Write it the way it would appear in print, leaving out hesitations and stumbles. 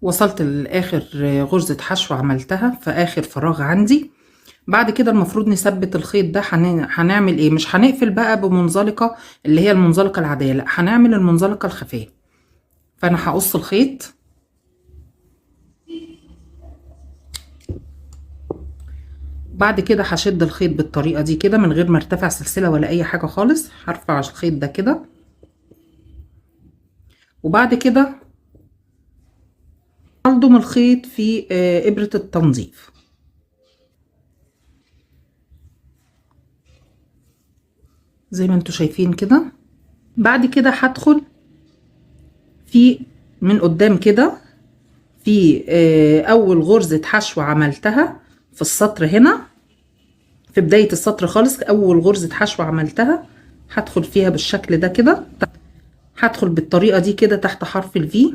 وصلت لاخر غرزة حشو عملتها في اخر فراغ عندي. بعد كده المفروض نثبت الخيط ده. هنعمل ايه؟ مش هنقفل بقى بمنزلقة اللي هي المنزلقة العادية، لا هنعمل المنزلقة الخفية. فانا هقص الخيط، بعد كده هشد الخيط بالطريقة دي كده من غير ما ارتفع سلسلة ولا اي حاجة خالص. هرفع الخيط ده كده، وبعد كده هلضم الخيط في ابرة التنظيف زي ما انتوا شايفين كده. بعد كده هدخل في من قدام كده في اول غرزة حشو عملتها في السطر هنا، في بداية السطر خالص اول غرزة حشو عملتها هدخل فيها بالشكل ده كده. هدخل بالطريقة دي كده تحت حرف الفي،